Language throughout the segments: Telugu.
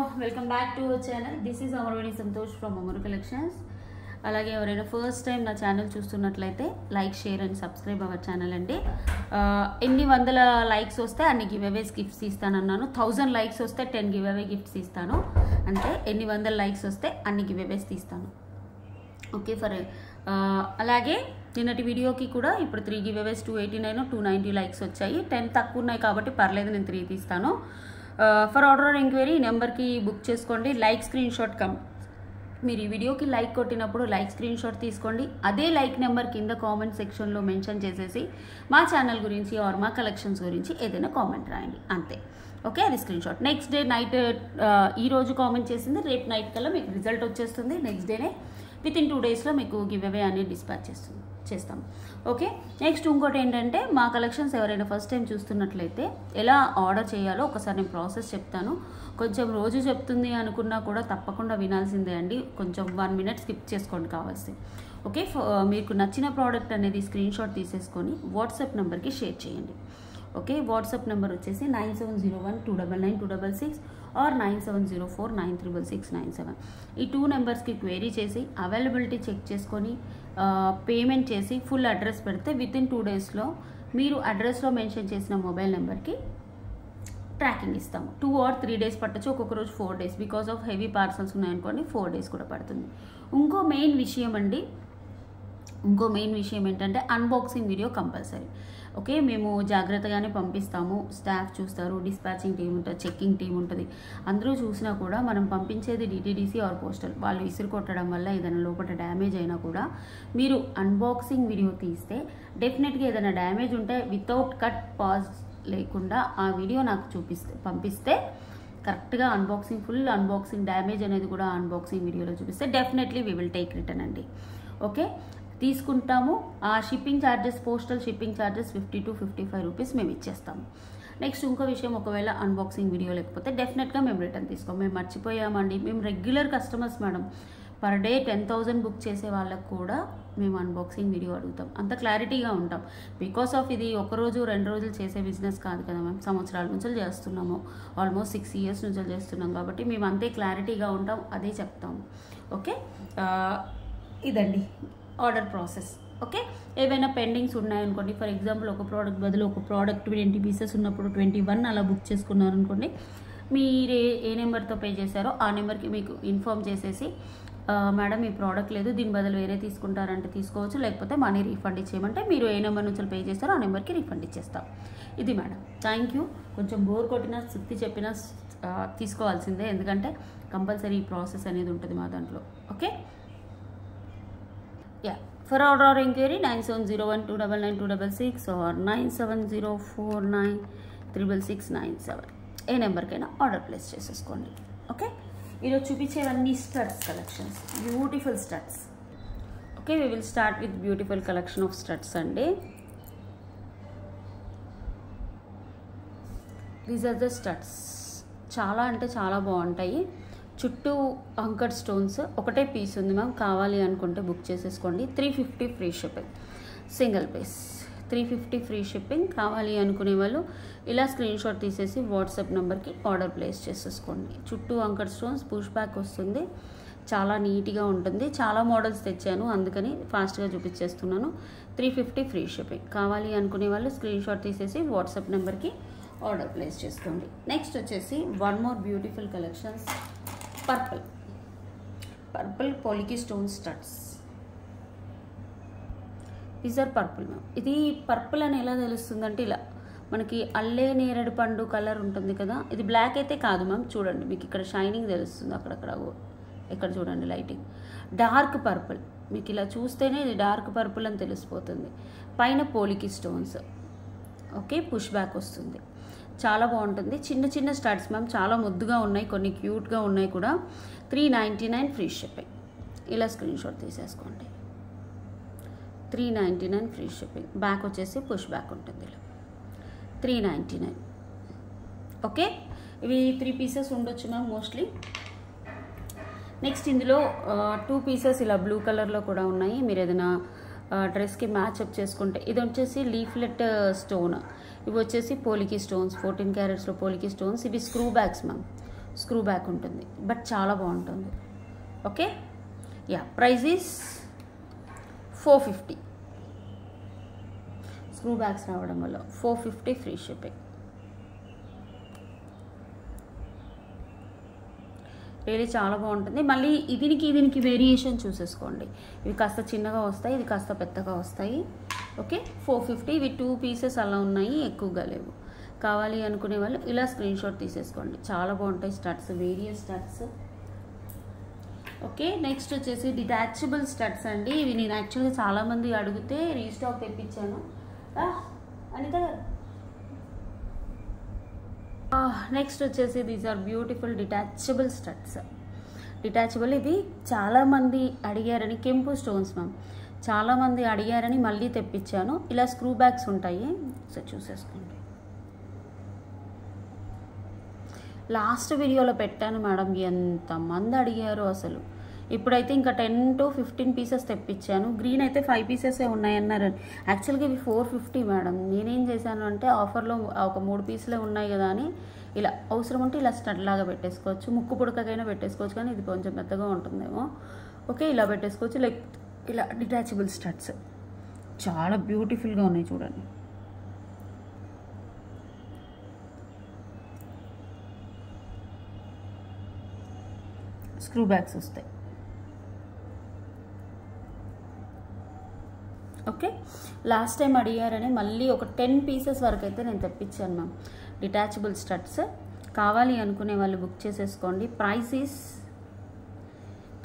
Welcome back to our channel. This is Amaraveni Santosh from Amaru collections. అలాగే ఎవరైనా ఫస్ట్ టైం నా ఛానల్ చూస్తున్నట్లయితే like, share and subscribe our channel అండి. ఎన్ని వందల లైక్స్ వస్తే అన్ని గివ్ అవేస్ గిఫ్ట్స్ ఇస్తానన్నాను. 1000 లైక్స్ వస్తే 10 గివ్ అవే గిఫ్ట్స్ ఇస్తాను. అంటే ఎన్ని వందల లైక్స్ వస్తే అన్ని గివ్ అవేస్ తీస్తాను. ఓకే అలాగే నిన్నటి వీడియోకి కూడా ఇప్పుడు 3 గివ్ అవేస్ 289 290 లైక్స్ వచ్చాయి. 10 తక్కువ ఉన్నాయి కాబట్టి పర్లేదు, నేను 3 తీస్తాను. ఫర్ ఆర్డర్ ఆర్ ఎంక్వైరీ నెంబర్కి బుక్ చేసుకోండి. లైక్ స్క్రీన్ షాట్ మీరు ఈ వీడియోకి లైక్ కొట్టినప్పుడు లైక్ స్క్రీన్ షాట్ తీసుకోండి. అదే లైక్ నెంబర్ కింద కామెంట్ సెక్షన్లో మెన్షన్ చేసేసి మా ఛానల్ గురించి ఆర్ మా కలెక్షన్స్ గురించి ఏదైనా కామెంట్ రాయండి, అంతే. ఓకే, అది screen shot. Next day night ఈరోజు కామెంట్ చేసింది రేపు నైట్ కల్లా మీకు రిజల్ట్ వచ్చేస్తుంది. నెక్స్ట్ డేనే వితిన్ 2 డేస్లో మీకు గివ్ అవే అనేది డిస్పాచ్ చేస్తాం. ఓకే, నెక్స్ట్ ఇంకోటి ఏంటంటే మా కలెక్షన్స్ ఎవరైనా ఫస్ట్ టైం చూస్తున్నట్లయితే ఎలా ఆర్డర్ చేయాలో ఒకసారి నేను ప్రాసెస్ చెప్తాను. కొంచెం రోజు చెప్తుంది అనుకున్నా కూడా తప్పకుండా వినాల్సిందే అండి. కొంచెం 1 మినిట్ స్కిప్ చేసుకోండి కావాల్సి. ఓకే, మీకు నచ్చిన ప్రోడక్ట్ అనేది స్క్రీన్ షాట్ తీసేసుకొని వాట్సాప్ నెంబర్కి షేర్ చేయండి. ఓకే, వాట్సాప్ నెంబర్ వచ్చేసి 9701299266 ఆర్ 9704936697. ఈ 2 నెంబర్స్కి క్వైరీ చేసి అవైలబిలిటీ చెక్ చేసుకొని పేమెంట్ చేసి ఫుల్ అడ్రస్ పెడితే వితిన్ 2 డేస్లో మీరు అడ్రస్లో మెన్షన్ చేసిన మొబైల్ నెంబర్కి ట్రాకింగ్ ఇస్తాము. 2 or 3 డేస్ పట్టచ్చు, ఒక్కొక్క రోజు 4 days. Because of heavy parcels ఉన్నాయనుకోండి 4 డేస్ కూడా పడుతుంది. ఇంకో మెయిన్ విషయం ఏంటంటే అన్బాక్సింగ్ వీడియో కంపల్సరీ. ఓకే, మేము జాగ్రత్తగానే పంపిస్తాము. స్టాఫ్ చూస్తారు, డిస్పాచింగ్ టీం ఉంటుంది, చెక్కింగ్ టీం ఉంటుంది. అందరూ చూసినా కూడా మనం పంపించేది DTDC ఆర్ పోస్టల్. వాళ్ళు ఇసురు కొట్టడం వల్ల ఏదైనా లోపల డ్యామేజ్ అయినా కూడా మీరు అన్బాక్సింగ్ వీడియో తీస్తే డెఫినెట్గా ఏదైనా డ్యామేజ్ ఉంటే వితౌట్ కట్ పాజ్ లేకుండా ఆ వీడియో నాకు పంపిస్తే కరెక్ట్గా ఫుల్ అన్బాక్సింగ్ డ్యామేజ్ అనేది కూడా అన్బాక్సింగ్ వీడియోలో చూపిస్తే definitely we will take return అండి. ఓకే, తీసుకుంటాము. ఆ shipping charges, postal shipping charges 50 to 55 rupees మేము ఇచ్చేస్తాము. నెక్స్ట్ ఇంకో విషయం, ఒకవేళ అన్బాక్సింగ్ వీడియో లేకపోతే డెఫినెట్గా మేము రిటర్న్ తీసుకోం. మేము మర్చిపోయామండి, మేము regular customers madam. Per day 10,000 book చేసే వాళ్ళకు కూడా మేము అన్బాక్సింగ్ వీడియో అడుగుతాం. అంత క్లారిటీగా ఉంటాం. బికాస్ ఆఫ్ ఇది 1 రోజు 2 రోజులు చేసే బిజినెస్ కాదు కదా మ్యామ్. సంవత్సరాల నుంచి చేస్తున్నాము, ఆల్మోస్ట్ 6 years నుంచి చేస్తున్నాం కాబట్టి మేము అంతే క్లారిటీగా ఉంటాం, అదే చెప్తాము. ఓకే, ఇదండి ఆర్డర్ ప్రాసెస్. ఓకే, ఏవైనా పెండింగ్స్ ఉన్నాయనుకోండి, ఫర్ ఎగ్జాంపుల్ ఒక ప్రోడక్ట్ బదులు ఒక ప్రోడక్ట్ 20 pieces ఉన్నప్పుడు 21 అలా బుక్ చేసుకున్నారనుకోండి, మీరు ఏ నెంబర్తో పే చేశారో ఆ నెంబర్కి మీకు ఇన్ఫామ్ చేసేసి మేడం ఈ ప్రోడక్ట్ లేదు, దీని బదులు వేరే తీసుకుంటారంటే తీసుకోవచ్చు, లేకపోతే మనీ రీఫండ్ ఇచ్చేయమంటే మీరు ఏ నెంబర్ నుంచి పే చేస్తారో ఆ నెంబర్కి రీఫండ్ ఇచ్చేస్తాం. ఇది మేడం. Thank you. కొంచెం బోర్ కొట్టినా సుత్తి చెప్పినా తీసుకోవాల్సిందే, ఎందుకంటే కంపల్సరీ ఈ ప్రాసెస్ అనేది ఉంటుంది మా దాంట్లో. Okay, yeah. For order or enquiry 9701299266 or 9704936697 ఏ నెంబర్కైనా ఆర్డర్ ప్లేస్ చేసేసుకోండి. ఓకే, ఈరోజు చూపించేవన్నీ studs collections, beautiful studs. Okay, we will start with beautiful collection of studs అండి. These are the studs. చాలా అంటే చాలా బాగుంటాయి. చుట్టూ అంకర్ స్టోన్స్, ఒకటే పీస్ ఉంది మ్యామ్. కావాలి అనుకుంటే బుక్ చేసేసుకోండి. 350 free shipping, single piece 350 free shipping. కావాలి అనుకునే వాళ్ళు ఇలా స్క్రీన్ షాట్ తీసేసి వాట్సాప్ నెంబర్కి ఆర్డర్ ప్లేస్ చేసేసుకోండి. చుట్టూ అంకర్ స్టోన్స్, పుష్ బ్యాక్ వస్తుంది, చాలా నీట్గా ఉంటుంది. చాలా మోడల్స్ తెచ్చాను, అందుకని ఫాస్ట్గా చూపించేస్తున్నాను. 350 ఫ్రీ షిప్పింగ్. కావాలి అనుకునే వాళ్ళు స్క్రీన్ షాట్ తీసేసి వాట్సాప్ నెంబర్కి ఆర్డర్ ప్లేస్ చేసుకోండి. నెక్స్ట్ వచ్చేసి one more beautiful collections, purple polki stone studs. These are purple ma'am. ఇది పర్పుల్ అని ఎలా తెలుస్తుందంటే ఇలా మనకి అల్లే నేరేడు పండు కలర్ ఉంటుంది కదా, ఇది బ్లాక్ అయితే కాదు మ్యామ్. చూడండి, మీకు ఇక్కడ షైనింగ్ తెలుస్తుంది, అక్కడక్కడ ఇక్కడ చూడండి లైటింగ్. డార్క్ పర్పుల్, మీకు ఇలా చూస్తేనే ఇది డార్క్ పర్పుల్ అని తెలిసిపోతుంది. పైన పోలికి స్టోన్స్. ఓకే, పుష్ బ్యాక్ వస్తుంది, చాలా బాగుంటుంది. చిన్న చిన్న స్టడ్స్ మ్యామ్, చాలా ముద్దుగా ఉన్నాయి, కొన్ని క్యూట్గా ఉన్నాయి కూడా. 399 ఫ్రీ షిప్పింగ్. ఇలా స్క్రీన్ షాట్ తీసేసుకోండి. 399 ఫ్రీ షిప్పింగ్. బ్యాక్ వచ్చేసి పుష్ బ్యాక్ ఉంటుంది ఇలా. 399. ఓకే, ఇవి 3 pieces ఉండొచ్చు మ్యామ్ మోస్ట్లీ. నెక్స్ట్ ఇందులో 2 pieces ఇలా బ్లూ కలర్లో కూడా ఉన్నాయి. మీరు ఏదైనా డ్రెస్కి మ్యాచ్అప్ చేసుకుంటే, ఇది వచ్చేసి లీఫ్లెట్ స్టోన్, ఇవి వచ్చేసి పోలికి స్టోన్స్, 14 క్యారెట్స్లో పోలికి స్టోన్స్. ఇవి screw bags ma'am. Screw back ఉంటుంది, బట్ చాలా బాగుంటుంది. Okay, yeah, price is 450. Screw bags రావడం వల్ల 450 ఫ్రీ షిప్పింగ్. రియలీ చాలా బాగుంటుంది. మళ్ళీ దీనికి వేరియేషన్ చూసేసుకోండి. ఇవి కాస్త చిన్నగా వస్తాయి, ఇది కాస్త పెద్దగా వస్తాయి. ఓకే, 450. ఇవి 2 పీసెస్ అలా ఉన్నాయి, ఎక్కువగా లేవు. కావాలి అనుకునే వాళ్ళు ఇలా స్క్రీన్ షాట్ తీసేసుకోండి. చాలా బాగుంటాయి studs, various studs. Okay, next వచ్చేసి డిటాచబుల్ స్టడ్స్ అండి. ఇవి నేను యాక్చువల్గా చాలామంది అడిగితే రీస్టాక్ తెప్పించాను. అనిత, నెక్స్ట్ వచ్చేసి these are beautiful detachable studs. Detachable, ఇవి చాలామంది అడిగారని, కెంపు స్టోన్స్ మ్యామ్, చాలామంది అడిగారని మళ్ళీ తెప్పించాను. ఇలా స్క్రూ బ్యాగ్స్ ఉంటాయి, సో చూసేసుకోండి. లాస్ట్ వీడియోలో పెట్టాను మేడం, ఎంతమంది అడిగారు అసలు. ఇప్పుడైతే ఇంకా 10 to 15 పీసెస్ తెప్పించాను. గ్రీన్ అయితే 5 పీసెసే ఉన్నాయన్నారు. యాక్చువల్గా ఇవి 450 మేడం. నేనేం చేశాను అంటే ఆఫర్లో ఒక 3 పీసులే ఉన్నాయి కదా అని ఇలా అవసరం ఉంటే ఇలా స్టడ్ లాగా పెట్టేసుకోవచ్చు, ముక్కు పుడకకైనా పెట్టేసుకోవచ్చు, కానీ ఇది కొంచెం పెద్దగా ఉంటుందేమో. ఓకే, ఇలా పెట్టేసుకోవచ్చు. లైక్ ఇలా డిటాచబుల్ స్టడ్స్ చాలా బ్యూటిఫుల్గా ఉన్నాయి చూడండి. స్క్రూ బ్యాగ్స్ వస్తాయి. ఓకే, లాస్ట్ టైం అడిగారని మళ్ళీ ఒక 10 పీసెస్ వరకు అయితే నేను తెప్పించాను మ్యామ్. డిటాచబుల్ స్టడ్స్ కావాలి అనుకునే వాళ్ళు బుక్ చేసేసుకోండి. Price is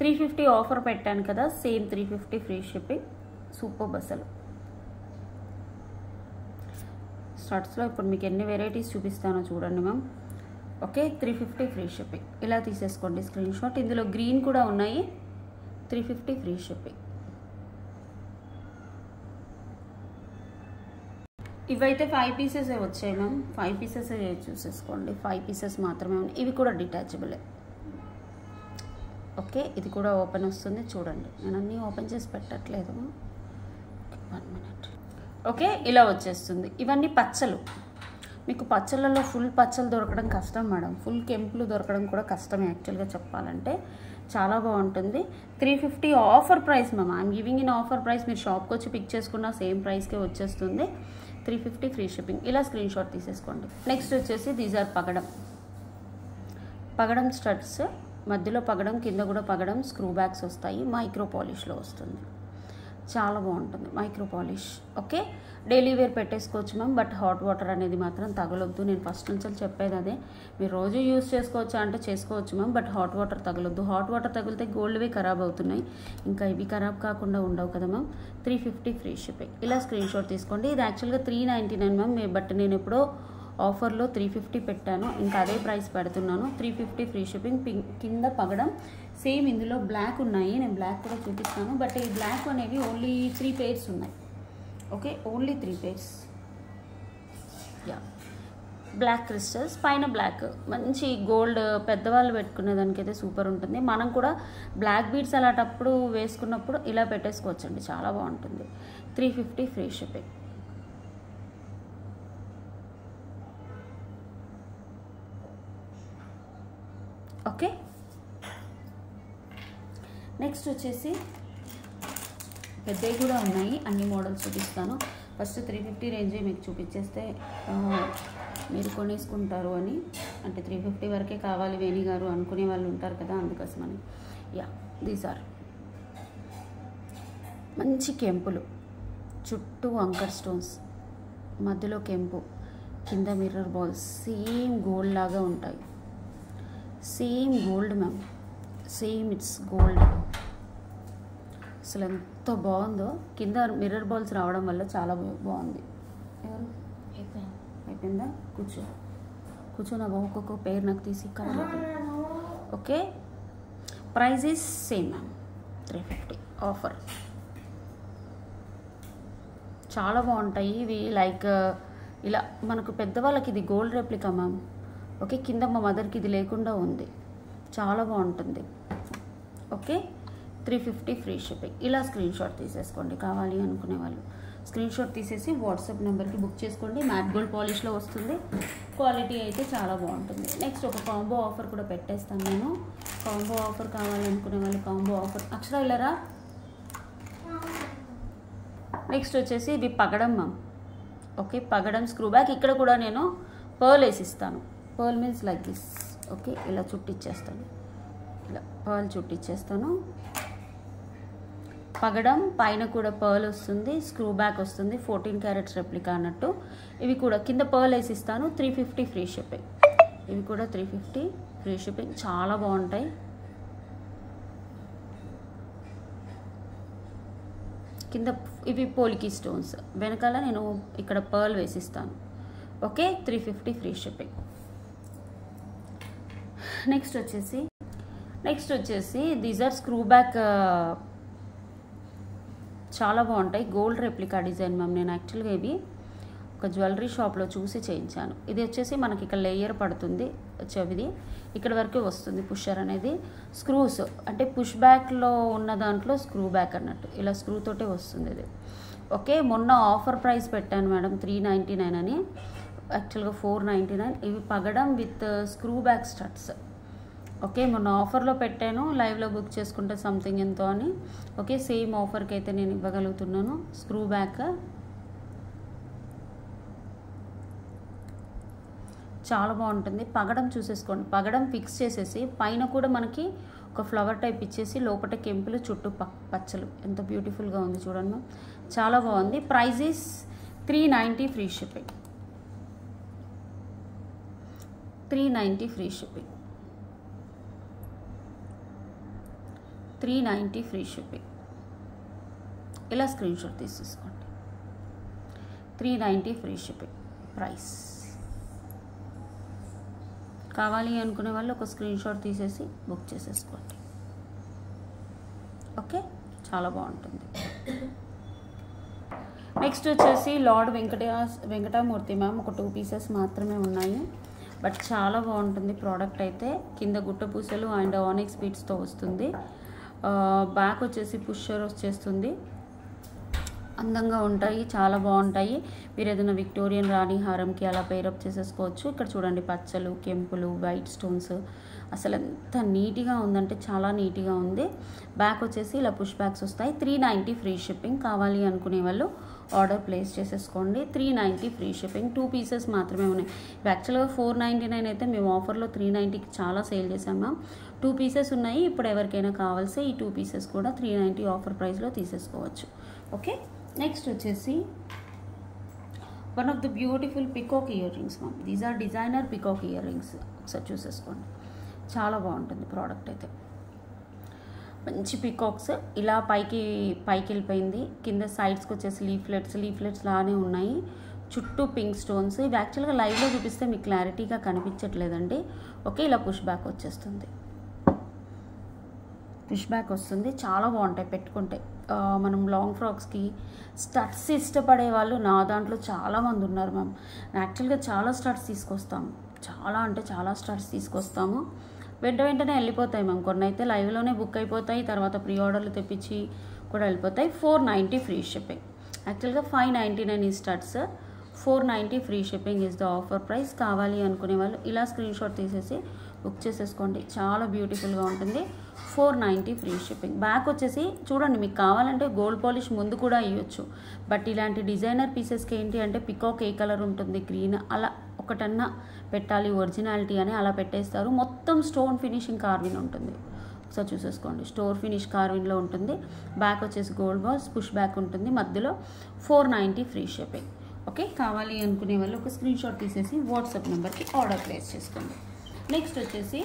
350. ఆఫర్ పెట్టాను కదా, సేమ్ 350 ఫ్రీ షిప్పింగ్. సూపర్ బస్సలు స్టడ్స్లో ఇప్పుడు మీకు ఎన్ని వెరైటీస్ చూపిస్తానో చూడండి మ్యామ్. Okay, 350 free shipping. ఇలా తీసేసుకోండి స్క్రీన్ షాట్. ఇందులో గ్రీన్ కూడా ఉన్నాయి, 350 ఫ్రీ షిప్పింగ్. ఇవైతే 5 పీసెసే వచ్చాయి మ్యామ్. 5 పీసెసే చూసేసుకోండి, 5 పీసెస్ మాత్రమే ఉన్నాయి. ఇవి కూడా డిటాచబులే. ఓకే, ఇది కూడా ఓపెన్ వస్తుంది చూడండి. నేను అన్నీ ఓపెన్ చేసి పెట్టట్లేదు. 1 minute. ఓకే, ఇలా వచ్చేస్తుంది. ఇవన్నీ పచ్చలు. మీకు పచ్చళ్ళలో ఫుల్ పచ్చలు దొరకడం కష్టం మేడం, ఫుల్ కెంపులు దొరకడం కూడా కష్టం యాక్చువల్గా చెప్పాలంటే. చాలా బాగుంటుంది. 350 offer price ma'am. I'm giving in offer price. మీరు షాప్కి వచ్చి పిక్ చేసుకున్న సేమ్ ప్రైస్కే వచ్చేస్తుంది. 350 ఫ్రీ షిప్పింగ్. ఇలా స్క్రీన్ షాట్ తీసేసుకోండి. నెక్స్ట్ వచ్చేసి దీస్ ఆర్ పగడం స్టడ్స్. మధ్యలో పగడం, కింద కూడా పగడం, స్క్రూ బ్యాగ్స్ వస్తాయి. మైక్రో పాలిష్లో వస్తుంది. చాలా బాగుంటుంది micro polish. Okay, daily wear పెట్టేసుకోవచ్చు మ్యామ్, బట్ హాట్ వాటర్ అనేది మాత్రం తగలొద్దు. నేను ఫస్ట్ నుంచి చెప్పేది అదే. మీరు రోజు యూజ్ చేసుకోవచ్చా అంటే చేసుకోవచ్చు మ్యామ్, బట్ హాట్ వాటర్ తగలొద్దు. హాట్ వాటర్ తగిలితే గోల్డ్వే ఖరాబ్ అవుతున్నాయి, ఇంకా ఇవి ఖరాబ్ కాకుండా ఉండవు కదా మ్యామ్. 350 free shipping. ఇలా స్క్రీన్ షాట్ తీసుకోండి. ఇది యాక్చువల్గా 399 మ్యామ్, బట్ నేను ఎప్పుడో ఆఫర్లో 350 పెట్టాను, ఇంకా అదే ప్రైస్ పెడుతున్నాను. 350 ఫ్రీ షిప్పింగ్. కింద పగడం సేమ్. ఇందులో బ్లాక్ ఉన్నాయి, నేను బ్లాక్ కూడా చూపిస్తాను, బట్ ఈ బ్లాక్ అనేవి ఓన్లీ 3 pairs ఉన్నాయి. Okay, only 3 pairs. Yeah, black crystals పైన బ్లాక్, మంచి గోల్డ్. పెద్దవాళ్ళు పెట్టుకునే దానికైతే సూపర్ ఉంటుంది. మనం కూడా బ్లాక్ బీడ్స్ అలాంటప్పుడు వేసుకున్నప్పుడు ఇలా పెట్టేసుకోవచ్చండి, చాలా బాగుంటుంది. 350 ఫ్రీ షిప్పింగ్. ఓకే, నెక్స్ట్ వచ్చేసి పెద్దవి కూడా ఉన్నాయి, అన్ని మోడల్స్ చూపిస్తాను. ఫస్ట్ 350 రేంజే మీకు చూపించేస్తే మీరు కొనేసుకుంటారు అని. అంటే 350 వరకే కావాలి వేణి గారు అనుకునే వాళ్ళు ఉంటారు కదా, అందుకోసమని. యా, దీస్ ఆర్ మంచి కెంపులు. చుట్టూ అంకర్ స్టోన్స్, మధ్యలో కెంపు, కింద మిర్రర్ బాల్స్. సేమ్ గోల్డ్ లాగా ఉంటాయి. Same gold ma'am, same it's gold. అసలు ఎంత బాగుందో. కింద మిర్రర్ బాల్స్ రావడం వల్ల చాలా బాగుంది. ఎవరు అయిపోయిందా? కూర్చో నా బాబు. ఒక్కొక్క పేరు నాకు తీసి కావాలి. Okay, price is same ma'am, 350 offer. చాలా బాగుంటాయి ఇవి. లైక్ ఇలా మనకు పెద్దవాళ్ళకి ఇది గోల్డ్ రెప్లికా మ్యామ్. ఓకే, కింద మా మదర్కి ఇది లేకుండా ఉంది, చాలా బాగుంటుంది. Okay, 350 free shipping. ఇలా స్క్రీన్ షాట్ తీసేసుకోండి కావాలి అనుకునే వాళ్ళు. స్క్రీన్ షాట్ తీసేసి వాట్సాప్ నెంబర్కి బుక్ చేసుకోండి. మ్యాట్ గోల్డ్ పాలిష్లో వస్తుంది. క్వాలిటీ అయితే చాలా బాగుంటుంది. నెక్స్ట్ ఒక కాంబో ఆఫర్ కూడా పెట్టేస్తాను నేను. కాంబో ఆఫర్ కావాలనుకునే వాళ్ళు కాంబో ఆఫర్. అక్షర ఇలారా. నెక్స్ట్ వచ్చేసి ఇవి పగడం మ్యామ్. ఓకే, పగడం స్క్రూ బ్యాక్. ఇక్కడ కూడా నేను పర్ల్ వేసిస్తాను. Pearl means like this. Okay, ఇలా చుట్టిచ్చేస్తాను. ఇలా పర్ల్ చుట్టిచ్చేస్తాను. పగడం పైన కూడా పర్ల్ వస్తుంది, స్క్రూ బ్యాక్ వస్తుంది, 14 క్యారెట్స్ రెప్లికా అన్నట్టు. ఇవి కూడా కింద పర్ల్ వేసిస్తాను. 350 free shipping. ఇవి కూడా 350 ఫ్రీ షిప్పింగ్. చాలా బాగుంటాయి. కింద ఇవి పోలికి స్టోన్స్, వెనకాల నేను ఇక్కడ పర్ల్ వేసిస్తాను. Okay, 350 free shipping. నెక్స్ట్ వచ్చేసి దీస్ ఆర్ స్క్రూ బ్యాక్. చాలా బాగుంటాయి. Gold replica design ma'am. నేను యాక్చువల్గా ఇవి ఒక జ్యువెలరీ షాప్లో చూసి చేయించాను. ఇది వచ్చేసి మనకి ఇక్కడ లేయర్ పడుతుంది చెవిది, ఇక్కడ వరకు వస్తుంది పుషర్ అనేది. స్క్రూస్ అంటే పుష్ బ్యాక్లో ఉన్న దాంట్లో స్క్రూ బ్యాక్ అన్నట్టు, ఇలా స్క్రూ తోటే వస్తుంది ఇది. ఓకే, మొన్న ఆఫర్ ప్రైస్ పెట్టాను మేడం 399 అని, యాక్చువల్గా 499. ఇవి పగడం with screw back studs. Okay, మొన్న ఆఫర్లో పెట్టాను, లైవ్లో బుక్ చేసుకుంటే సంథింగ్ ఎంతో అని. ఓకే, సేమ్ ఆఫర్కి అయితే నేను ఇవ్వగలుగుతున్నాను. స్క్రూ బ్యాక్ చాలా బాగుంటుంది. పగడం చూసేసుకోండి. పగడం ఫిక్స్ చేసేసి పైన కూడా మనకి ఒక ఫ్లవర్ టైప్ ఇచ్చేసి లోపల కెంపులు చుట్టూ పచ్చలు. ఎంత బ్యూటిఫుల్గా ఉంది చూడండి మ్యామ్. చాలా బాగుంది. Price is 390 free shipping. 390 free shipping. 390 free shipping. ఇలా స్క్రీన్ షాట్ తీసేసుకోండి. 390 ఫ్రీ షిప్పింగ్ ప్రైస్. కావాలి అనుకునే వాళ్ళు ఒక స్క్రీన్ షాట్ తీసేసి బుక్ చేసేసుకోండి. ఓకే, చాలా బాగుంటుంది. నెక్స్ట్ వచ్చేసి లార్డ్ వెంకటమూర్తి మ్యామ్. ఒక 2 పీసెస్ మాత్రమే ఉన్నాయి, బట్ చాలా బాగుంటుంది ప్రోడక్ట్ అయితే. కింద గుట్ట పూసలు అండ్ ఆనిక్స్ బీట్స్తో వస్తుంది. బ్యాక్ వచ్చేసి పుషర్ వచ్చేస్తుంది. అందంగా ఉంటాయి, చాలా బాగుంటాయి. మీరు ఏదైనా విక్టోరియన్ రాణి హారంకి అలా పేరప్ చేసేసుకోవచ్చు. ఇక్కడ చూడండి పచ్చలు, కెంపులు, వైట్ స్టోన్స్. అసలు ఎంత నీట్గా ఉందంటే చాలా నీట్గా ఉంది. బ్యాక్ వచ్చేసి ఇలా పుష్ బ్యాక్స్ వస్తాయి. 390 ఫ్రీ షిప్పింగ్. కావాలి అనుకునే వాళ్ళు ఆర్డర్ ప్లేస్ చేసేసుకోండి. 390 ఫ్రీ షిప్పింగ్. 2 పీసెస్ మాత్రమే ఉన్నాయి. యాక్చువల్గా 499 అయితే మేము ఆఫర్లో 390కి చాలా సేల్ చేసాం మ్యామ్. 2 పీసెస్ ఉన్నాయి. ఇప్పుడు ఎవరికైనా కావాల్సి ఈ 2 పీసెస్ కూడా 390 ఆఫర్ ప్రైస్లో తీసేసుకోవచ్చు. ఓకే, నెక్స్ట్ వచ్చేసి one of the beautiful peacock earrings ma'am. These are designer peacock earrings. ఒకసారి చూసేసుకోండి. చాలా బాగుంటుంది ప్రోడక్ట్ అయితే. మంచి పికాక్స్ ఇలా పైకి వెళ్ళిపోయింది. కింద సైడ్స్కి వచ్చేసి లీఫ్లెట్స్ లానే ఉన్నాయి. చుట్టూ పింక్ స్టోన్స్. ఇవి యాక్చువల్గా లైవ్లో చూపిస్తే మీకు క్లారిటీగా కనిపించట్లేదండి. ఓకే, ఇలా పుష్ బ్యాక్ వచ్చేస్తుంది. పుష్ బ్యాక్ వస్తుంది. చాలా బాగుంటాయి పెట్టుకుంటే. మనం లాంగ్ ఫ్రాక్స్కి స్టడ్స్ ఇష్టపడే వాళ్ళు నా దాంట్లో చాలామంది ఉన్నారు మ్యామ్. యాక్చువల్గా చాలా స్టడ్స్ తీసుకొస్తాము. చాలా అంటే చాలా స్టడ్స్ తీసుకొస్తాము. వెంటనే వెళ్ళిపోతాయి మ్యామ్. కొన్ని అయితే లైవ్లోనే బుక్ అయిపోతాయి, తర్వాత ప్రీ ఆర్డర్లు తెప్పించి కూడా వెళ్ళిపోతాయి. 490 ఫ్రీ షిప్పింగ్. యాక్చువల్గా 599 ఈ studs. 490 free shipping is the offer price. కావాలి అనుకునే వాళ్ళు ఇలా స్క్రీన్ షాట్ తీసేసి బుక్ చేసేసుకోండి. చాలా బ్యూటిఫుల్గా ఉంటుంది. 490 ఫ్రీ షిప్పింగ్. బ్యాక్ వచ్చేసి చూడండి, మీకు కావాలంటే గోల్డ్ పాలిష్ ముందు కూడా ఇవ్వచ్చు. బట్ ఇలాంటి డిజైనర్ పీసెస్కి ఏంటి అంటే పికాక్ ఏ కలర్ ఉంటుంది, గ్రీన్, అలా ఒకటన్నా పెట్టాలి ఒరిజినాలిటీ అని అలా పెట్టేస్తారు. మొత్తం స్టోన్ ఫినిషింగ్ కార్విన్ ఉంటుంది. ఒకసారి చూసేసుకోండి. స్టోర్ ఫినిష్ కార్విన్లో ఉంటుంది. బ్యాక్ వచ్చేసి గోల్డ్ బాల్స్, పుష్ బ్యాక్ ఉంటుంది. మధ్యలో 490 ఫ్రీ షిప్పింగ్. ఓకే, కావాలి అనుకునే వాళ్ళు ఒక స్క్రీన్ షాట్ తీసేసి వాట్సాప్ నెంబర్కి ఆర్డర్ ప్లేస్ చేసుకోండి. నెక్స్ట్ వచ్చేసి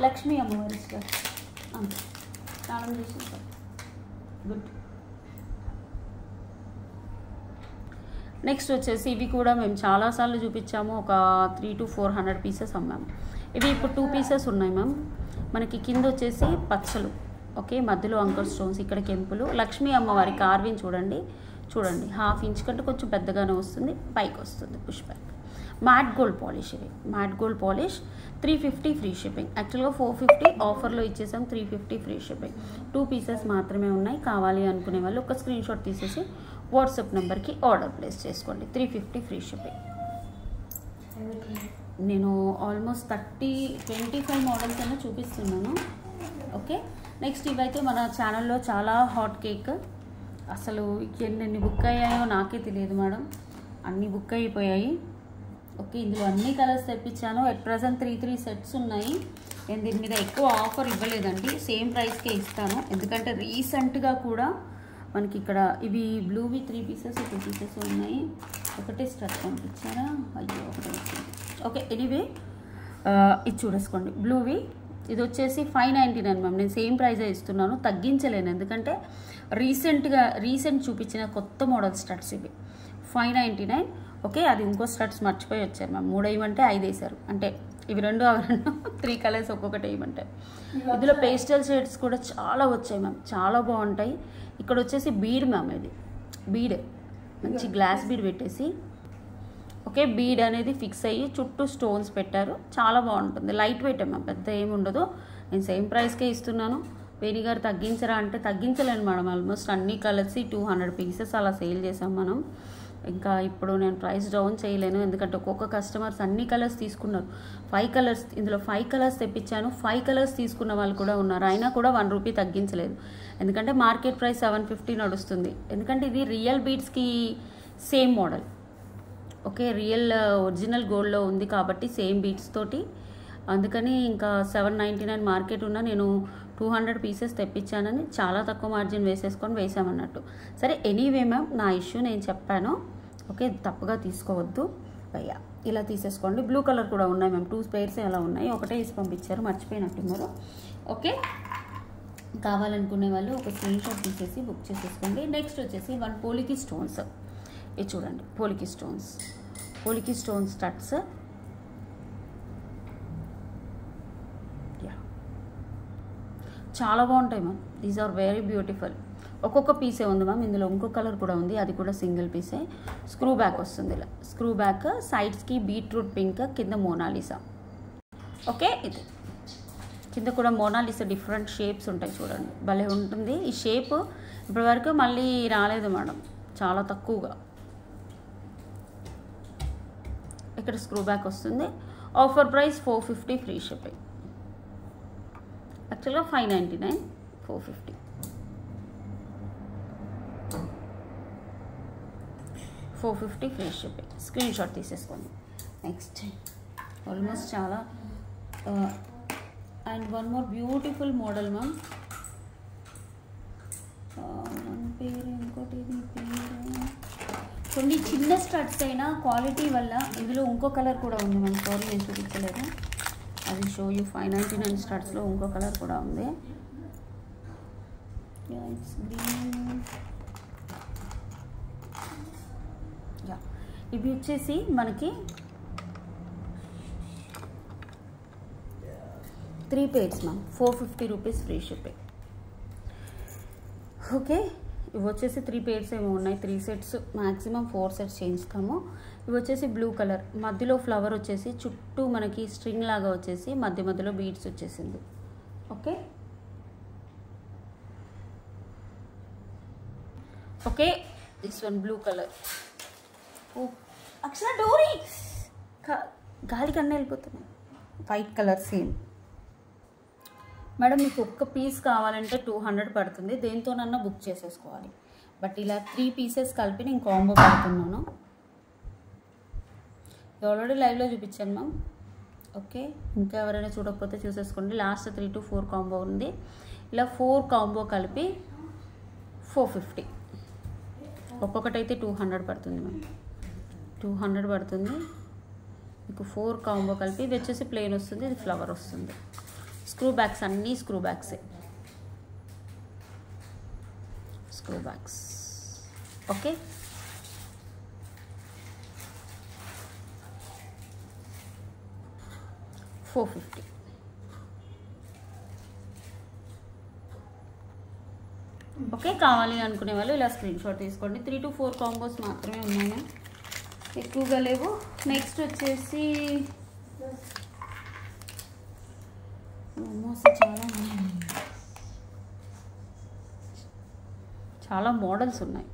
లక్ష్మీ అమ్మవారి స్నానం చేసి గుడ్. నెక్స్ట్ వచ్చేసి ఇవి కూడా మేము చాలాసార్లు చూపించాము. ఒక 300 to 400 పీసెస్ అమ్మాము. ఇవి ఇప్పుడు 2 పీసెస్ ఉన్నాయి మ్యామ్. మనకి కింద వచ్చేసి పచ్చలు. ఓకే, మధ్యలో అంకర్ స్టోన్స్, ఇక్కడ కెంపులు. లక్ష్మీ అమ్మవారి కార్విన్ చూడండి. 1/2 ఇంచ్ కంటే కొంచెం పెద్దగానే వస్తుంది. పైకి వస్తుంది push back. Matte gold polish. ఇవి matte gold polish 350 free shipping. యాక్చువల్గా 450 ఆఫర్లో ఇచ్చేసాం, 350 ఫ్రీ షిప్పింగ్. 2 పీసెస్ మాత్రమే ఉన్నాయి. కావాలి అనుకునే వాళ్ళు ఒక స్క్రీన్ షాట్ తీసేసి వాట్సాప్ నెంబర్కి ఆర్డర్ ప్లేస్ చేసుకోండి. 350 ఫ్రీ షిప్పింగ్. నేను ఆల్మోస్ట్ 25 మోడల్స్ అయినా చూపిస్తున్నాను. ఓకే, నెక్స్ట్ ఇవైతే మన ఛానల్లో చాలా హాట్ కేక్. అసలు ఎన్ని బుక్ అయ్యాయో నాకే తెలియదు మేడం, అన్నీ బుక్ అయిపోయాయి. ఓకే, ఇందులో అన్ని కలర్స్ తెప్పించాను. ఎట్ ప్రజెంట్ 3 సెట్స్ ఉన్నాయి. నేను దీని మీద ఎక్కువ ఆఫర్ ఇవ్వలేదండి, సేమ్ ప్రైస్కే ఇస్తాను. ఎందుకంటే రీసెంట్గా కూడా మనకి ఇక్కడ ఇవి బ్లూవి 3 పీసెస్ 2 పీసెస్ ఉన్నాయి. ఒకటే స్టడ్ పంపించారా? అయ్యో, ఒకటే వచ్చింది. ఓకే, ఎనీవే ఇది చూడేసుకోండి. బ్లూవి ఇది వచ్చేసి 599 మ్యామ్. నేను సేమ్ ప్రైజే ఇస్తున్నాను, తగ్గించలేను. ఎందుకంటే రీసెంట్ చూపించిన కొత్త మోడల్ స్టడ్స్ ఇవి 599. ఓకే, అది ఇంకో స్టడ్స్ మర్చిపోయి వచ్చారు మ్యామ్. 3 వేయమంటే 5 వేసారు. అంటే ఇవి 3 కలర్స్ ఒక్కొక్కటి వేయమంటే. ఇందులో పేస్టల్ షేడ్స్ కూడా చాలా వచ్చాయి మ్యామ్, చాలా బాగుంటాయి. ఇక్కడ వచ్చేసి బీడ్ మ్యామ్, ఇది బీడ్, మంచి గ్లాస్ బీడ్ పెట్టేసి, ఓకే, బీడ్ అనేది ఫిక్స్ అయ్యి చుట్టూ స్టోన్స్ పెట్టారు. చాలా బాగుంటుంది, లైట్ వెయిట్ మ్యామ్, పెద్ద ఏమి ఉండదు. నేను సేమ్ ప్రైస్కే ఇస్తున్నాను. వేణి గారు తగ్గించరా అంటే తగ్గించలేను మేడం. ఆల్మోస్ట్ అన్నీ కలిసి 200 పీసెస్ అలా సేల్ చేసాం మనం. ఇంకా ఇప్పుడు నేను ప్రైస్ డౌన్ చేయలేను, ఎందుకంటే ఒక్కొక్క కస్టమర్స్ అన్ని కలర్స్ తీసుకున్నారు. 5 కలర్స్, ఇందులో 5 కలర్స్ తెప్పించాను. 5 కలర్స్ తీసుకున్న వాళ్ళు కూడా ఉన్నారు, అయినా కూడా 1 రూపీ తగ్గించలేదు. ఎందుకంటే మార్కెట్ ప్రైస్ 750 నడుస్తుంది. ఎందుకంటే ఇది రియల్ బీడ్స్కి same model. Okay, real original గోల్డ్లో ఉంది కాబట్టి సేమ్ బీడ్స్ తోటి, అందుకని ఇంకా 799 మార్కెట్ ఉన్న నేను 200 పీసెస్ తెప్పించానని చాలా తక్కువ మార్జిన్ వేసామన్నట్టు. సరే, ఎనీవే మ్యామ్, నా ఇష్యూ నేను చెప్పాను. ఓకే, తప్పుగా తీసుకోవద్దు భయ్యా. ఇలా తీసేసుకోండి. బ్లూ కలర్ కూడా ఉన్నాయి మ్యామ్, 2 పేర్స్ అలా ఉన్నాయి. ఒకటే వేసి పంపించారు, మర్చిపోయినట్టున్నారు. ఓకే, కావాలనుకునే వాళ్ళు ఒక స్క్రీన్ షాట్ తీసేసి బుక్ చేసేసుకోండి. నెక్స్ట్ వచ్చేసి 1 పోలికి స్టోన్స్. ఇది చూడండి, పోలికి స్టోన్స్ స్టడ్స్. చాలా బాగుంటాయి ma'am, these are very beautiful. ఒక్కొక్క పీసే ఉంది మ్యామ్. ఇందులో ఇంకో కలర్ కూడా ఉంది, అది కూడా సింగిల్ పీసే. స్క్రూ బ్యాక్ వస్తుంది, ఇలా స్క్రూ బ్యాక్, సైడ్స్కి బీట్రూట్ పింక్, కింద మోనాలిసా. ఓకే, ఇది కింద కూడా మోనాలిసా డిఫరెంట్ షేప్స్ ఉంటాయి, చూడండి భలే ఉంటుంది. ఈ షేప్ ఇప్పటివరకు మళ్ళీ రాలేదు మేడం, చాలా తక్కువగా. ఇక్కడ స్క్రూ బ్యాక్ వస్తుంది. Offer price 450 free shipping. యాక్చువల్గా 599, 450. 450 ఫ్రీ షిప్పింగ్. స్క్రీన్ షాట్ తీసేసుకోండి. నెక్స్ట్ ఆల్మోస్ట్ చాలా and 1 more beautiful model ma'am. పేరు ఇంకోటి, పేరు కొన్ని చిన్న స్టడ్స్ అయినా క్వాలిటీ వల్ల. ఇందులో ఇంకో కలర్ కూడా ఉంది మ్యామ్, సారీ నేను చూపించలేదు. అది షో యూ 599 స్టడ్స్లో ఇంకో కలర్ కూడా ఉంది. It's green. ఇవి వచ్చేసి మనకి 3 pairs ma'am, 450 rupees free shipping. Okay, ఇవి వచ్చేసి 3 పేర్స్ ఏమో ఉన్నాయి, 3 సెట్స్, మ్యాక్సిమం 4 సెట్స్ చేయిస్తాము. ఇవి వచ్చేసి బ్లూ కలర్, మధ్యలో ఫ్లవర్ వచ్చేసి చుట్టూ మనకి స్ట్రింగ్ లాగా వచ్చేసి మధ్యలో బీడ్స్ వచ్చేసింది. Okay, okay, this one blue colour. ఓ అక్షర డోరీ, గాలి కన్నా వెళ్ళిపోతున్నాయి. White colour same madam. మీకు ఒక్క పీస్ కావాలంటే 200 పడుతుంది, దేంతోనన్నా బుక్ చేసేసుకోవాలి. బట్ ఇలా 3 పీసెస్ కలిపి నేను కాంబో పెడుతున్నాను. ఆల్రెడీ లైవ్లో చూపించాను మ్యామ్. ఓకే, ఇంకా ఎవరైనా చూడకపోతే చూసేసుకోండి. లాస్ట్ 3 to 4 కాంబో ఉంది. ఇలా 4 కాంబో కలిపి 450. ఒక్కొక్కటైతే 200 పడుతుంది మ్యామ్, 200 పడుతుంది మీకు. 4 కాంబో కలిపి. ఇది వచ్చేసి ప్లెయిన్ వస్తుంది, ఇది ఫ్లవర్ వస్తుంది. స్క్రూ బ్యాగ్స్, అన్నీ స్క్రూ బ్యాగ్సే, స్క్రూ బ్యాగ్స్. ఓకే, $450. ఓకే, కావాలి అనుకునే వాళ్ళు ఇలా స్క్రీన్ షాట్ తీసుకోండి. 3 to 4 కాంబోస్ మాత్రమే ఉన్నాయి. ఎక్కువగా లేవు. నెక్స్ట్ వచ్చేసి చాలా మోడల్స్ ఉన్నాయి.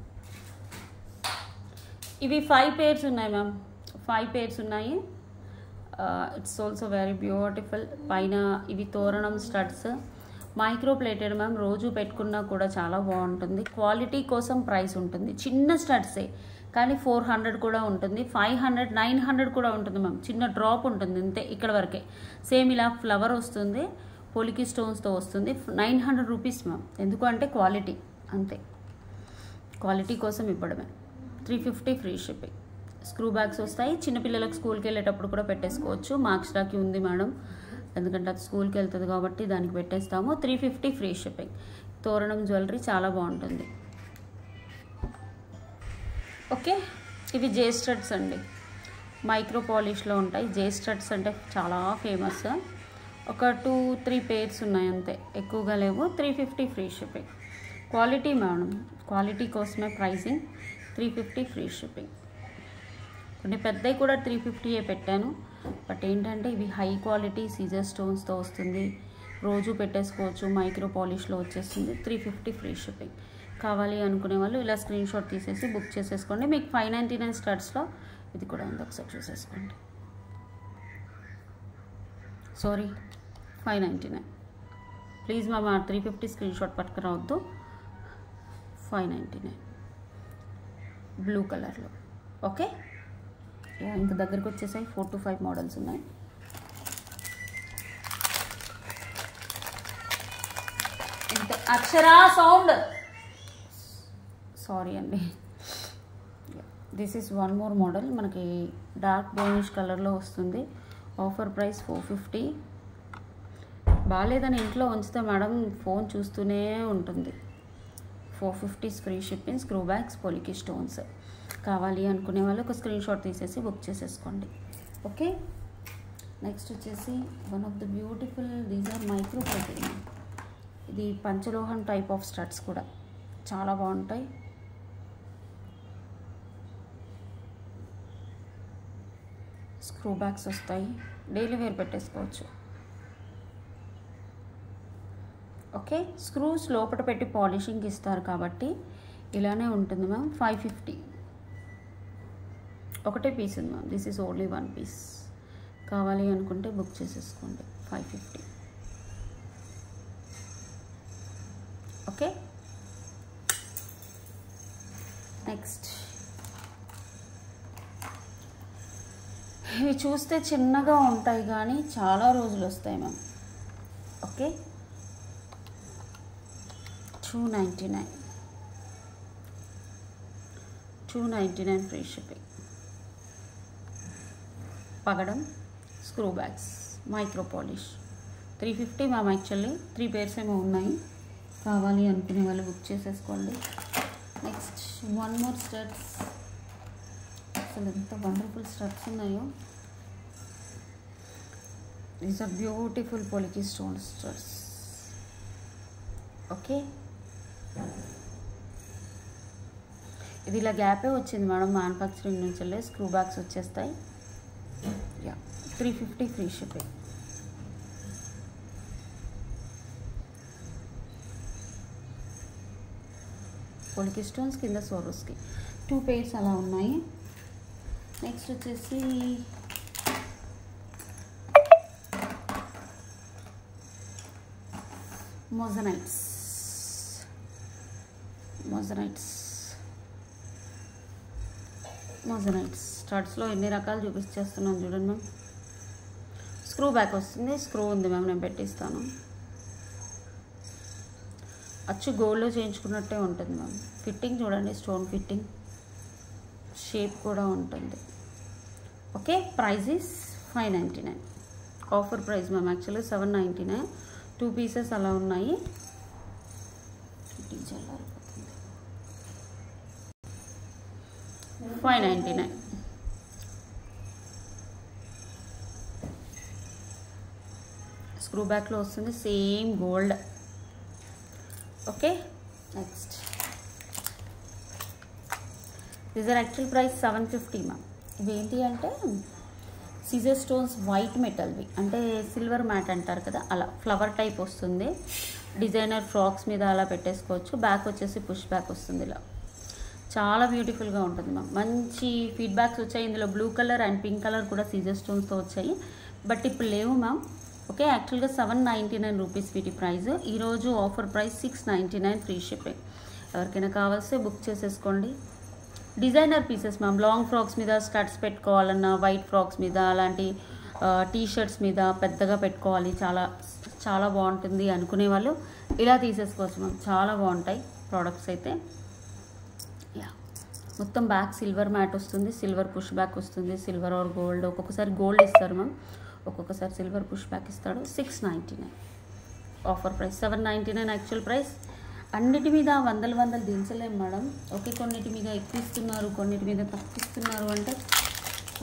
ఇవి 5 పేర్స్ ఉన్నాయి మ్యామ్, 5 పేర్స్ ఉన్నాయి. It's also very beautiful. పైన ఇవి తోరణం స్టడ్స్, మైక్రో ప్లేటెడ్ మ్యామ్. రోజు పెట్టుకున్నా కూడా చాలా బాగుంటుంది. క్వాలిటీ కోసం ప్రైస్ ఉంటుంది. చిన్న స్టడ్సే కానీ 400 కూడా ఉంటుంది, 500, 900 కూడా ఉంటుంది మ్యామ్. చిన్న డ్రాప్ ఉంటుంది అంతే, ఇక్కడ వరకే. సేమ్ ఇలా ఫ్లవర్ వస్తుంది, పోలికి స్టోన్స్తో వస్తుంది. 900 రూపీస్ మ్యామ్. ఎందుకంటే క్వాలిటీ అంతే, క్వాలిటీ కోసం ఇవ్వడమే. 350 ఫ్రీ షిప్పింగ్. స్క్రూ బ్యాగ్స్ వస్తాయి. చిన్నపిల్లలకు స్కూల్కి వెళ్ళేటప్పుడు కూడా పెట్టేసుకోవచ్చు. మార్క్స్ రాకి ఉంది మేడం, ఎందుకంటే అది స్కూల్కి వెళ్తుంది కాబట్టి దానికి పెట్టేస్తాము. 350 ఫ్రీ షిప్పింగ్. తోరణం జ్యువెలరీ చాలా బాగుంటుంది. ఓకే, ఇవి జే స్టడ్స్ అండి, మైక్రో పాలిష్లో ఉంటాయి. జే స్టడ్స్ అంటే చాలా ఫేమస్. ఒక 2-3 పేర్స్ ఉన్నాయి అంతే, ఎక్కువగా లేవు. 350 free shipping. Quality madam, quality కోసమే ప్రైసింగ్. 350 free shipping. కొన్ని పెద్దవి కూడా 350 పెట్టాను, బట్ ఏంటంటే ఇవి హై క్వాలిటీ సీజర్ స్టోన్స్తో వస్తుంది. రోజు పెట్టేసుకోవచ్చు, మైక్రో పాలిష్లో వచ్చేస్తుంది. 350 ఫ్రీ షిప్పింగ్. కావాలి అనుకునే వాళ్ళు ఇలా స్క్రీన్ షాట్ తీసేసి బుక్ చేసేసుకోండి. మీకు 599 స్టార్ట్స్లో ఇది కూడా ఉంది, ఒకసారి చూసేసుకోండి. సారీ, 599. ప్లీజ్ మా 350 స్క్రీన్ షాట్ పట్టుకురావద్దు. 599 బ్లూ కలర్లో. ఓకే, ఇంకా దగ్గరకు వచ్చేసాయి. 4 to 5 మోడల్స్ ఉన్నాయి. ఇంతే. అక్షరా సౌండ్, సారీ అండి. This is one more model. మనకి డార్క్ బ్రౌనిష్ కలర్లో వస్తుంది. Offer price 450. బాగాలేదని ఇంట్లో ఉంచితే మేడం ఫోన్ చూస్తూనే ఉంటుంది. 450 free shipping. Screw backs, polki stones. కావాలి అనుకునే వాళ్ళు ఒక స్క్రీన్ షాట్ తీసేసి బుక్ చేసేసుకోండి. ఓకే, నెక్స్ట్ వచ్చేసి one of the beautiful, these are micro plated. ఇది పంచలోహం టైప్ ఆఫ్ స్టడ్స్ కూడా చాలా బాగుంటాయి. స్క్రూ బ్యాగ్స్ వస్తాయి, డైలీ వేర్ పెట్టేసుకోవచ్చు. ఓకే, స్క్రూస్ లోపల పెట్టి పాలిషింగ్ ఇస్తారు కాబట్టి ఇలానే ఉంటుంది మ్యామ్. 550. ఒకటే పీస్ ఉంది ma'am. This is only 1 piece. కావాలి అనుకుంటే బుక్ చేసేసుకోండి. 550. ఓకే, నెక్స్ట్ ఇవి చూస్తే చిన్నగా ఉంటాయి కానీ చాలా రోజులు వస్తాయి మ్యామ్. ఓకే, 299. 299 free shipping. పగడం, screw backs, micro polish. 350 ma'am. Actually 3 pairs ఏమో ఉన్నాయి. కావాలి అనుకునే వాళ్ళు బుక్ చేసేసుకోండి. Next one more studs. అసలు ఎంత వండర్ఫుల్ స్టడ్స్ ఉన్నాయో. These are beautiful polki stone studs. Okay, ఇది ఇలా గ్యాపే వచ్చింది మేడం, మ్యానుఫ్యాక్చరింగ్ నుంచి వెళ్ళి. స్క్రూ బ్యాగ్స్ వచ్చేస్తాయి. 350 ఫ్రీ షిప్పింగ్. పోలికి స్టోన్స్ కింద సోరోస్కి 2 పేర్స్ అలా ఉన్నాయి. నెక్స్ట్ వచ్చేసి మొజనైట్స్. స్టడ్స్లో ఎన్ని రకాలు చూపించేస్తున్నాను చూడండి మ్యామ్. స్క్రూ బ్యాక్ వస్తుంది, స్క్రూ ఉంది మ్యామ్, నేను పెట్టిస్తాను. అచ్చు గోల్డ్లో చేయించుకున్నట్టే ఉంటుంది మ్యామ్. ఫిట్టింగ్ చూడండి, స్టోన్ ఫిట్టింగ్, షేప్ కూడా ఉంటుంది. Okay, price is 599. Offer price ma'am. Actually 799. 2 pieces అలా ఉన్నాయి. 599. స్క్రూ బ్యాక్లో వస్తుంది, same gold. Okay, next these are actual price 750 ma'am. ఇవేంటి అంటే సిజర్ స్టోన్స్ వైట్ మెటల్వి, అంటే సిల్వర్ మ్యాట్ అంటారు కదా, అలా ఫ్లవర్ టైప్ వస్తుంది. డిజైనర్ ఫ్రాక్స్ మీద అలా పెట్టేసుకోవచ్చు. బ్యాక్ వచ్చేసి పుష్ బ్యాక్ వస్తుంది. ఇలా చాలా బ్యూటిఫుల్గా ఉంటుంది మ్యామ్. మంచి ఫీడ్బ్యాక్స్ వచ్చాయి. ఇందులో blue colour and pink colour కూడా సీజర్ స్టోన్స్తో వచ్చాయి, బట్ ఇప్పుడు లేవు మ్యామ్. ఓకే, యాక్చువల్గా 799 రూపీస్ వీటి ప్రైస్. ఈరోజు ఆఫర్ ప్రైస్ 699 ఫ్రీ షిప్పింగ్. ఎవరికైనా కావాల్సి బుక్ చేసేసుకోండి. Designer pieces ma'am. Long frocks మీద స్టడ్స్ పెట్టుకోవాలన్నా, వైట్ ఫ్రాక్స్ మీద, అలాంటి టీ షర్ట్స్ మీద పెద్దగా పెట్టుకోవాలి, చాలా చాలా బాగుంటుంది అనుకునే వాళ్ళు ఇలా తీసేసుకోవచ్చు మ్యామ్. చాలా బాగుంటాయి ప్రోడక్ట్స్ అయితే. యా, మొత్తం బ్యాక్ సిల్వర్ మ్యాట్ వస్తుంది, సిల్వర్ పుష్ బ్యాక్ వస్తుంది, సిల్వర్ ఆర్ గోల్డ్. ఒక్కొక్కసారి గోల్డ్ ఇస్తారు మ్యామ్, ఒక్కొక్కసారి సిల్వర్ పుష్ బ్యాక్ ఇస్తాడు. 699 ఆఫర్ ప్రైస్. 799 actual price. అన్నిటి మీద వందలు దించలేము మేడం. ఓకే, కొన్నిటి మీద ఎక్కువ ఇస్తున్నారు, కొన్నిటి మీద తక్కువ ఇస్తున్నారు. అంటే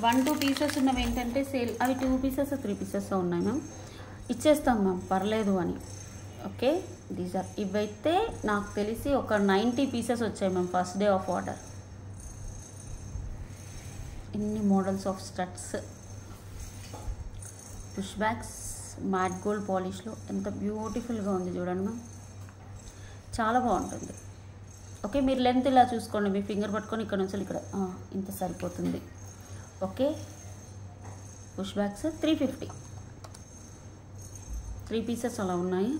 1-2 పీసెస్ ఉన్నవి ఏంటంటే సేల్, అవి 2 పీసెస్ 3 పీసెస్ ఉన్నాయి మ్యామ్. ఇచ్చేస్తాం మ్యామ్, పర్లేదు అని. Okay, these are. ఇవైతే నాకు తెలిసి ఒక 90 పీసెస్ వచ్చాయి ma'am first day of order. ఇన్ని models of studs, push backs, matte gold పాలిష్లో ఎంత బ్యూటిఫుల్గా ఉంది చూడండి మ్యామ్. చాలా బాగుంటుంది. ఓకే, మీరు లెంత్ ఇలా చూసుకోండి, మీ ఫింగర్ పట్టుకొని ఇక్కడ నుంచి ఇక్కడ ఇంత సరిపోతుంది. ఓకే, పుష్ బ్యాక్స్ 350, 3 పీసెస్ అలా ఉన్నాయి.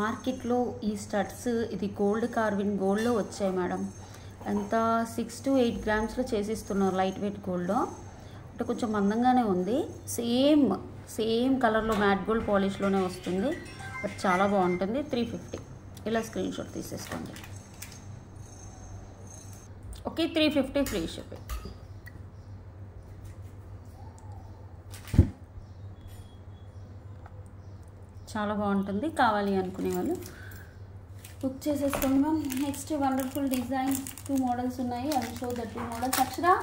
మార్కెట్లో ఈ స్టడ్స్ ఇది గోల్డ్ కార్విన్ గోల్డ్లో వచ్చాయి మేడం. ఎంత 6 to 8 గ్రామ్స్లో చేసిస్తున్నారు, లైట్ వెయిట్ గోల్డ్. అంటే కొంచెం మందంగానే ఉంది. సేమ్ కలర్లో మ్యాట్ గోల్డ్ పాలిష్లోనే వస్తుంది, బట్ చాలా బాగుంటుంది. 350. ఇలా స్క్రీన్ షాట్ తీసేసుకోండి. Okay, 350 free shipping. చాలా బాగుంటుంది. కావాలి అనుకునే వాళ్ళు బుక్ చేసేసుకోండి ma'am. Next wonderful design 2 models ఉన్నాయి. అవి షో ద 2 మోడల్స్. అక్షరా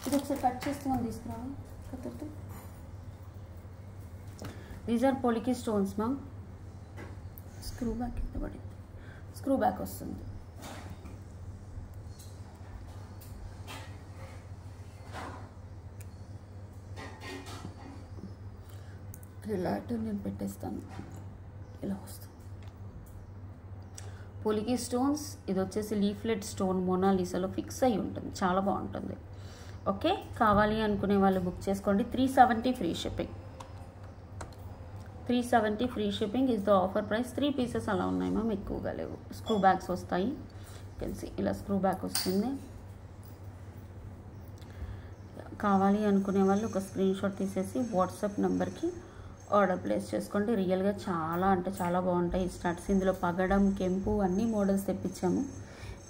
ఇది ఒకసారి కట్ చేస్తామని తీసుకురావాలి కత్తితో. These are polki stones ma'am. Screw back ఎంత పడింది, స్క్రూ బ్యాక్ వస్తుంది. రిలాటివ్ నేను పెట్టేస్తాను, ఇలా వస్తుంది. పోలికి స్టోన్స్. ఇది వచ్చేసి లీఫ్లెట్ స్టోన్ మోనాలిసాలో ఫిక్స్ అయి ఉంటుంది, చాలా బాగుంటుంది. ఓకే, కావాలి అనుకునే వాళ్ళు బుక్ చేసుకోండి. 370 free shipping. 370 free shipping is the offer price. 3 pieces అలా ఉన్నాయి మ్యామ్, ఎక్కువగా లేవు. స్క్రూ బ్యాగ్స్ వస్తాయి, తెలిసి ఇలా స్క్రూ బ్యాగ్ వస్తుంది. కావాలి అనుకునే వాళ్ళు ఒక స్క్రీన్ షాట్ తీసేసి వాట్సాప్ నెంబర్కి ఆర్డర్ ప్లేస్ చేసుకోండి. రియల్గా చాలా అంటే చాలా బాగుంటాయి ఈ స్టడ్స్. ఇందులో పగడం, కెంపు అన్ని మోడల్స్ తెప్పించాము.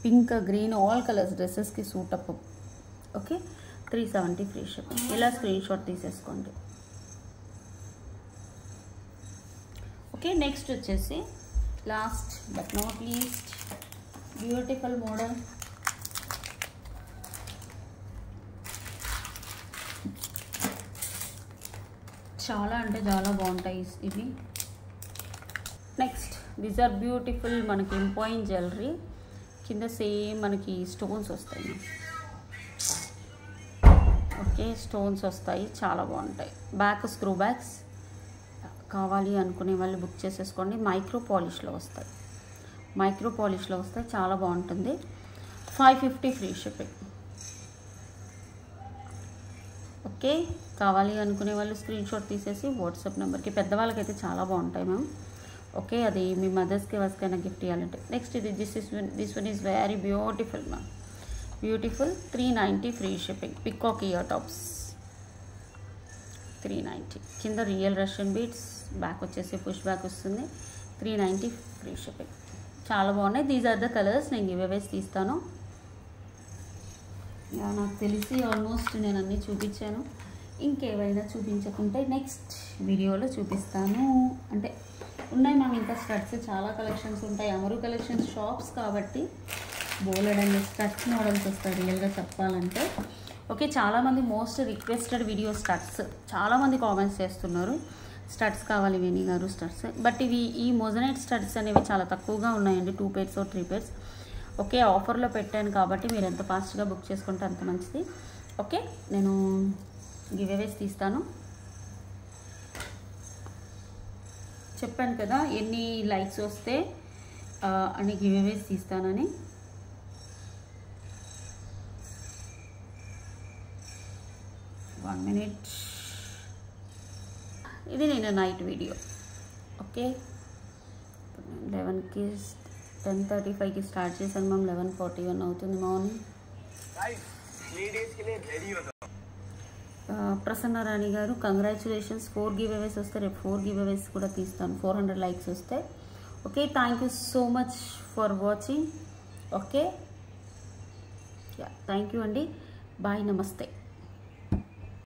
పింక్, గ్రీన్, ఆల్ కలర్స్ డ్రెస్సెస్కి suit up. Okay, 370 free shipping. ఇలా స్క్రీన్ షాట్ తీసేసుకోండి. ఓకే, నెక్స్ట్ వచ్చేసి last but not least beautiful model. చాలా అంటే చాలా బాగుంటాయి ఇవి. నెక్స్ట్ దీస్ ఆర్ బ్యూటిఫుల్ మనకి ఇంపాయింట్ జ్యువెలరీ. కింద సేమ్ మనకి స్టోన్స్ వస్తాయి. ఓకే, స్టోన్స్ వస్తాయి, చాలా బాగుంటాయి. Back screw bags. కావాలి అనుకునే వాళ్ళు బుక్ చేసేసుకోండి. మైక్రో పాలిష్లో వస్తాయి, చాలా బాగుంటుంది. 550 ఫ్రీ షిప్పింగ్. ఓకే, కావాలి అనుకునే వాళ్ళు స్క్రీన్ షాట్ తీసేసి వాట్సాప్ నెంబర్కి. పెద్దవాళ్ళకైతే చాలా బాగుంటాయి మ్యామ్. ఓకే, అది మీ మదర్స్కి ఎవరికైనా గిఫ్ట్ ఇవ్వాలంటే. నెక్స్ట్ ఇది this one is very beautiful ma'am. Beautiful. 390 free shipping. Peacock ear tops 390. కింద రియల్ రష్యన్ బీట్స్, బ్యాక్ వచ్చేసి పుష్ బ్యాక్ వస్తుంది. 390 ఫ్రీ షిప్పింగ్. చాలా బాగున్నాయి. These are the colours. నేను గివ్ అవేస్ తీస్తాను. నాకు తెలిసి ఆల్మోస్ట్ నేను అన్నీ చూపించాను. ఇంకేవైనా చూపించకుంటే నెక్స్ట్ వీడియోలో చూపిస్తాను. అంటే ఉన్నాయి మ్యామ్ ఇంకా స్టడ్స్, చాలా కలెక్షన్స్ ఉంటాయి. అమరు కలెక్షన్స్ షాప్స్ కాబట్టి బోలెడన్ని స్టడ్స్ మోడల్స్ వస్తాయి రియల్గా చెప్పాలంటే. ఓకే, చాలామంది మోస్ట్ రిక్వెస్టెడ్ వీడియో స్టడ్స్, చాలామంది కామెంట్స్ చేస్తున్నారు స్టడ్స్ కావాలి వేణి గారు స్టడ్స్. బట్ ఇవి ఈ మొజనైట్ స్టడ్స్ అనేవి చాలా తక్కువగా ఉన్నాయండి. 2 pairs or 3 pairs. ఓకే, ఆఫర్లో పెట్టాను కాబట్టి మీరు ఎంత ఫాస్ట్గా బుక్ చేసుకుంటే అంత మంచిది. ఓకే, నేను గివ్ అవేస్ తీస్తాను. చెప్పాను కదా ఎన్ని లైక్స్ వస్తే అని గివ్ అవేస్ తీస్తానని. One minute. ఇది నేను నైట్ వీడియో. ఓకే, 11కి 10:35కి స్టార్ట్ చేశాను మ్యామ్. 11:41 అవుతుంది మార్నింగ్. ప్రసన్న రాణి గారు కంగ్రాచులేషన్స్. 4 గివ్ అవేస్ వస్తే రేపు 4 గివ్ అవేస్ కూడా తీస్తాను 400 లైక్స్ వస్తే. Okay, thank you so much for watching. Okay, thank you అండి. బాయ్, నమస్తే.